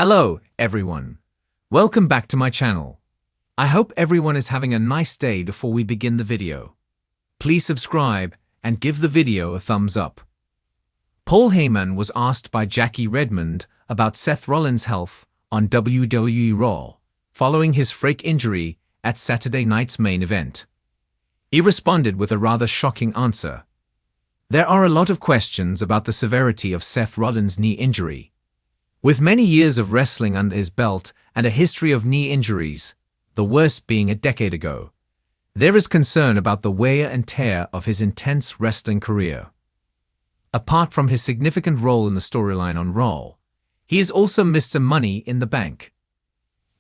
Hello, everyone. Welcome back to my channel. I hope everyone is having a nice day before we begin the video. Please subscribe and give the video a thumbs up. Paul Heyman was asked by Jackie Redmond about Seth Rollins' health on WWE Raw, following his freak injury at Saturday night's main event. He responded with a rather shocking answer. There are a lot of questions about the severity of Seth Rollins' knee injury. With many years of wrestling under his belt and a history of knee injuries, the worst being a decade ago, there is concern about the wear and tear of his intense wrestling career. Apart from his significant role in the storyline on Raw, he is also Mr. Money in the Bank.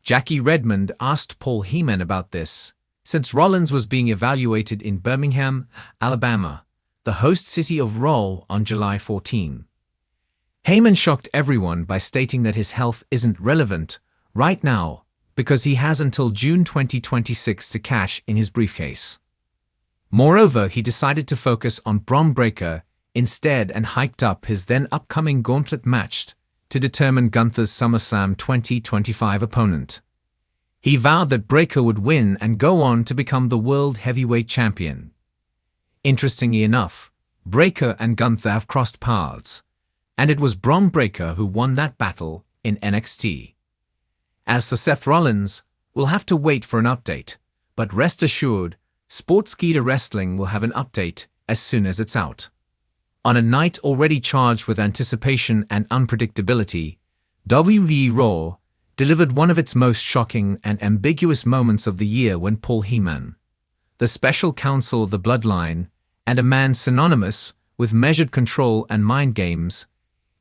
Jackie Redmond asked Paul Heyman about this, since Rollins was being evaluated in Birmingham, Alabama, the host city of Raw, on July 14. Heyman shocked everyone by stating that his health isn't relevant right now because he has until June 2026 to cash in his briefcase. Moreover, he decided to focus on Bron Breakker instead and hyped up his then upcoming gauntlet match to determine Gunther's SummerSlam 2025 opponent. He vowed that Breakker would win and go on to become the World Heavyweight Champion. Interestingly enough, Breakker and Gunther have crossed paths, and it was Bron Breakker who won that battle in NXT. As for Seth Rollins, we'll have to wait for an update, but rest assured, Sportskeeda Wrestling will have an update as soon as it's out. On a night already charged with anticipation and unpredictability, WWE Raw delivered one of its most shocking and ambiguous moments of the year when Paul Heyman, the special counsel of the Bloodline, and a man synonymous with measured control and mind games,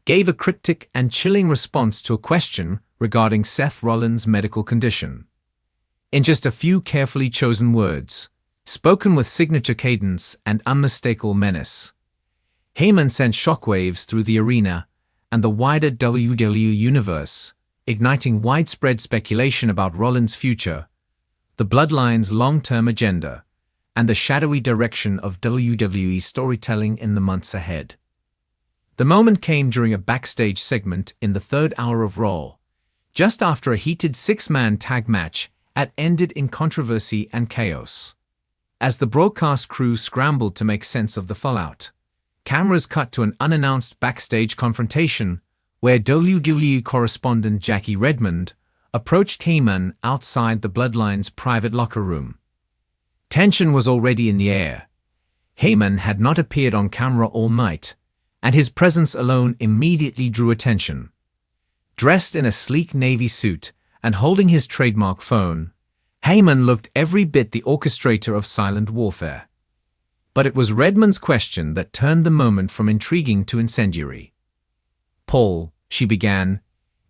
gave a cryptic and chilling response to a question regarding Seth Rollins' medical condition. In just a few carefully chosen words, spoken with signature cadence and unmistakable menace, Heyman sent shockwaves through the arena and the wider WWE universe, igniting widespread speculation about Rollins' future, the Bloodline's long-term agenda, and the shadowy direction of WWE storytelling in the months ahead. The moment came during a backstage segment in the third hour of Raw, just after a heated six-man tag match had ended in controversy and chaos. As the broadcast crew scrambled to make sense of the fallout, cameras cut to an unannounced backstage confrontation where WWE correspondent Jackie Redmond approached Heyman outside the Bloodline's private locker room. Tension was already in the air. Heyman had not appeared on camera all night, and his presence alone immediately drew attention. Dressed in a sleek navy suit and holding his trademark phone, Heyman looked every bit the orchestrator of silent warfare. But it was Redmond's question that turned the moment from intriguing to incendiary. "Paul," she began,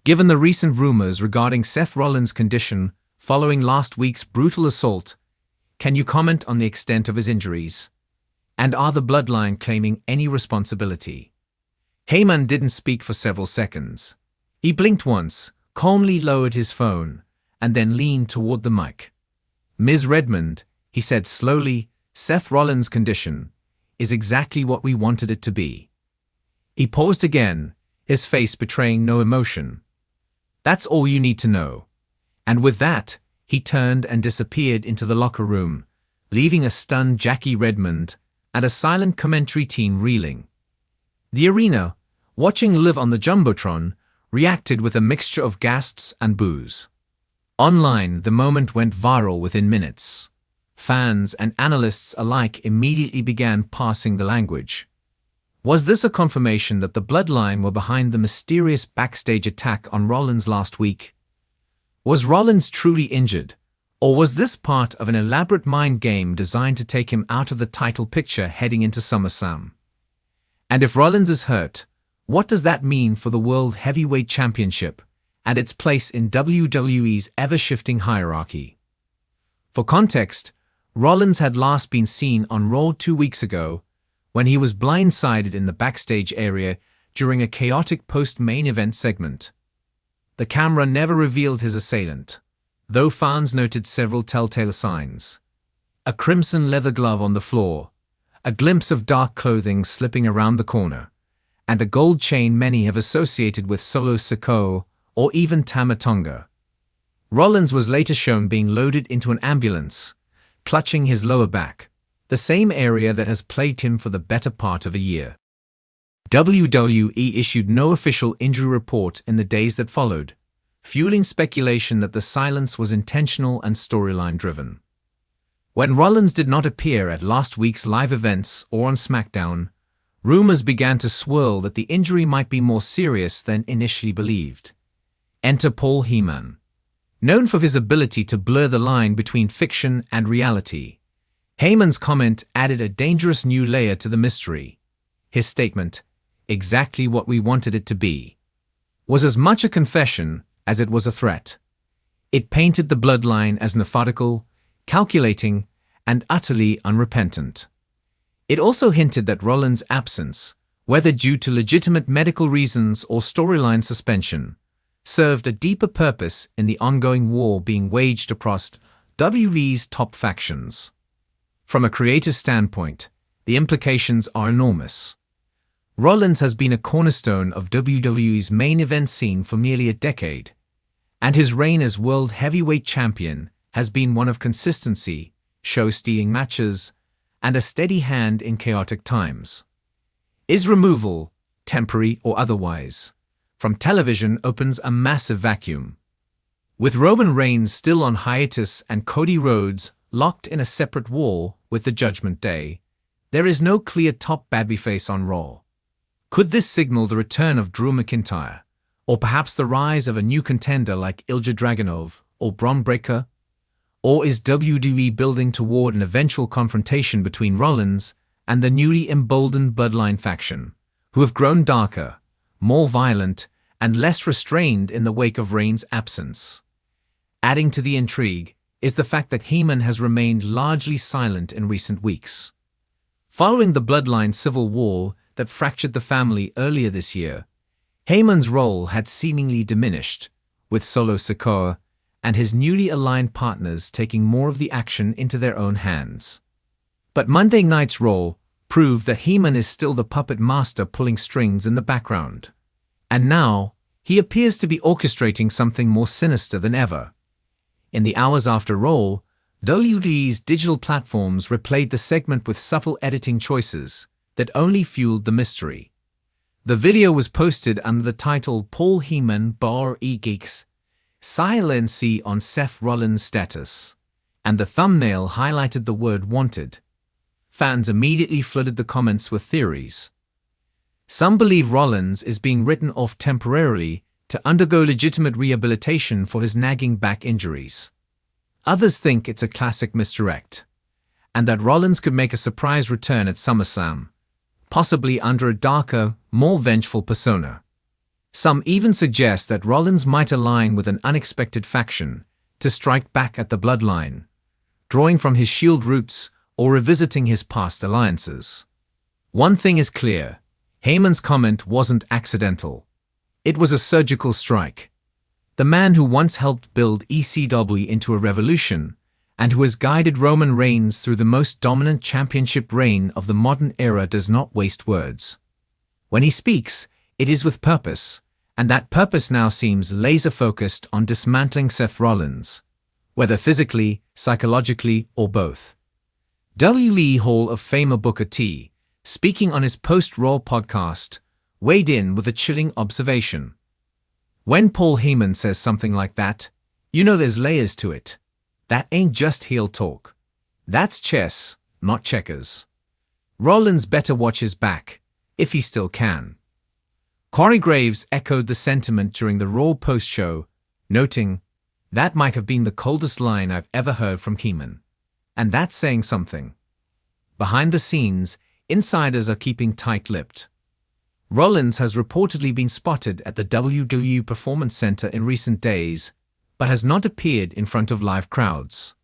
"given the recent rumors regarding Seth Rollins' condition following last week's brutal assault, can you comment on the extent of his injuries? And are the Bloodline claiming any responsibility?" Heyman didn't speak for several seconds. He blinked once, calmly lowered his phone, and then leaned toward the mic. "Ms. Redmond," he said slowly, "Seth Rollins' condition is exactly what we wanted it to be." He paused again, his face betraying no emotion. "That's all you need to know." And with that, he turned and disappeared into the locker room, leaving a stunned Jackie Redmond and a silent commentary team reeling. The arena, watching live on the Jumbotron, reacted with a mixture of gasps and boos. Online, the moment went viral within minutes. Fans and analysts alike immediately began passing the language. Was this a confirmation that the Bloodline were behind the mysterious backstage attack on Rollins last week? Was Rollins truly injured? Or was this part of an elaborate mind game designed to take him out of the title picture heading into SummerSlam? And if Rollins is hurt, what does that mean for the World Heavyweight Championship and its place in WWE's ever-shifting hierarchy? For context, Rollins had last been seen on Raw 2 weeks ago when he was blindsided in the backstage area during a chaotic post-main event segment. The camera never revealed his assailant, though fans noted several telltale signs. A crimson leather glove on the floor, a glimpse of dark clothing slipping around the corner, and a gold chain many have associated with Solo Sikoa or even Tamatonga. Rollins was later shown being loaded into an ambulance, clutching his lower back, the same area that has plagued him for the better part of a year. WWE issued no official injury report in the days that followed, fueling speculation that the silence was intentional and storyline-driven. When Rollins did not appear at last week's live events or on SmackDown, rumors began to swirl that the injury might be more serious than initially believed. Enter Paul HEYMAN. Known for his ability to blur the line between fiction and reality, HEYMAN's comment added a dangerous new layer to the mystery. His statement, "exactly what we wanted it to be," was as much a confession as it was a threat. It painted the bloodline as methodical, calculating, and utterly unrepentant. It also hinted that Rollins' absence, whether due to legitimate medical reasons or storyline suspension, served a deeper purpose in the ongoing war being waged across WWE's top factions. From a creative standpoint, the implications are enormous. Rollins has been a cornerstone of WWE's main event scene for nearly a decade, and his reign as World Heavyweight Champion has been one of consistency, show-stealing matches, and a steady hand in chaotic times. His removal, temporary or otherwise, from television opens a massive vacuum. With Roman Reigns still on hiatus and Cody Rhodes locked in a separate war with the Judgment Day, there is no clear top babyface on Raw. Could this signal the return of Drew McIntyre, or perhaps the rise of a new contender like Ilja Dragunov or Bron Breakker? Or is WWE building toward an eventual confrontation between Rollins and the newly emboldened Bloodline faction, who have grown darker, more violent, and less restrained in the wake of Reigns' absence? Adding to the intrigue is the fact that HEYMAN has remained largely silent in recent weeks. Following the Bloodline civil war that fractured the family earlier this year, HEYMAN's role had seemingly diminished, with Solo Sikoa and his newly aligned partners taking more of the action into their own hands. But Monday night's Raw proved that HEYMAN is still the puppet master pulling strings in the background. And now, he appears to be orchestrating something more sinister than ever. In the hours after Raw, WWE's digital platforms replayed the segment with subtle editing choices that only fueled the mystery. The video was posted under the title Paul HEYMAN bar e-geeks silency on Seth Rollins' status, and the thumbnail highlighted the word wanted. Fans immediately flooded the comments with theories. Some believe Rollins is being written off temporarily to undergo legitimate rehabilitation for his nagging back injuries. Others think it's a classic misdirect, and that Rollins could make a surprise return at SummerSlam, possibly under a darker, more vengeful persona. Some even suggest that Rollins might align with an unexpected faction to strike back at the Bloodline, drawing from his Shield roots or revisiting his past alliances. One thing is clear: HEYMAN's comment wasn't accidental. It was a surgical strike. The man who once helped build ECW into a revolution, and who has guided Roman Reigns through the most dominant championship reign of the modern era, does not waste words. When he speaks, it is with purpose, and that purpose now seems laser-focused on dismantling Seth Rollins, whether physically, psychologically, or both. WWE Hall of Famer Booker T, speaking on his post-Raw podcast, weighed in with a chilling observation. When Paul HEYMAN says something like that, you know there's layers to it. That ain't just heel talk. That's chess, not checkers. Rollins better watch his back, if he still can. Corey Graves echoed the sentiment during the Raw post-show, noting, "That might have been the coldest line I've ever heard from HEYMAN. And that's saying something." Behind the scenes, insiders are keeping tight-lipped. Rollins has reportedly been spotted at the WWE Performance Center in recent days, but has not appeared in front of live crowds.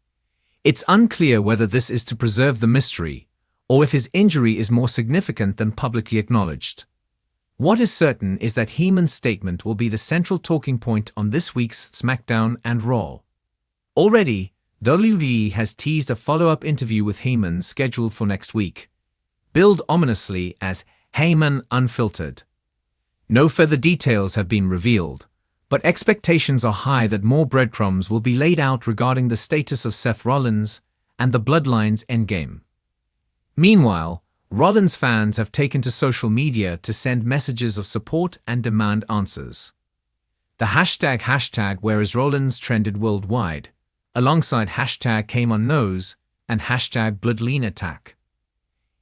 It's unclear whether this is to preserve the mystery, or if his injury is more significant than publicly acknowledged. What is certain is that HEYMAN's statement will be the central talking point on this week's SmackDown and Raw. Already, WWE has teased a follow-up interview with HEYMAN scheduled for next week, billed ominously as HEYMAN Unfiltered. No further details have been revealed, But expectations are high that more breadcrumbs will be laid out regarding the status of Seth Rollins and the Bloodline's endgame. Meanwhile, Rollins fans have taken to social media to send messages of support and demand answers. The hashtag whereas Rollins trended worldwide, alongside hashtag HEYMAN and hashtag Bloodline attack.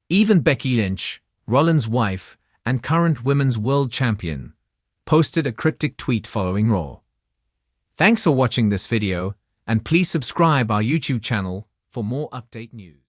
Even Becky Lynch, Rollins' wife and current women's world champion, posted a cryptic tweet following Raw. Thanks for watching this video, and please subscribe our YouTube channel for more update news.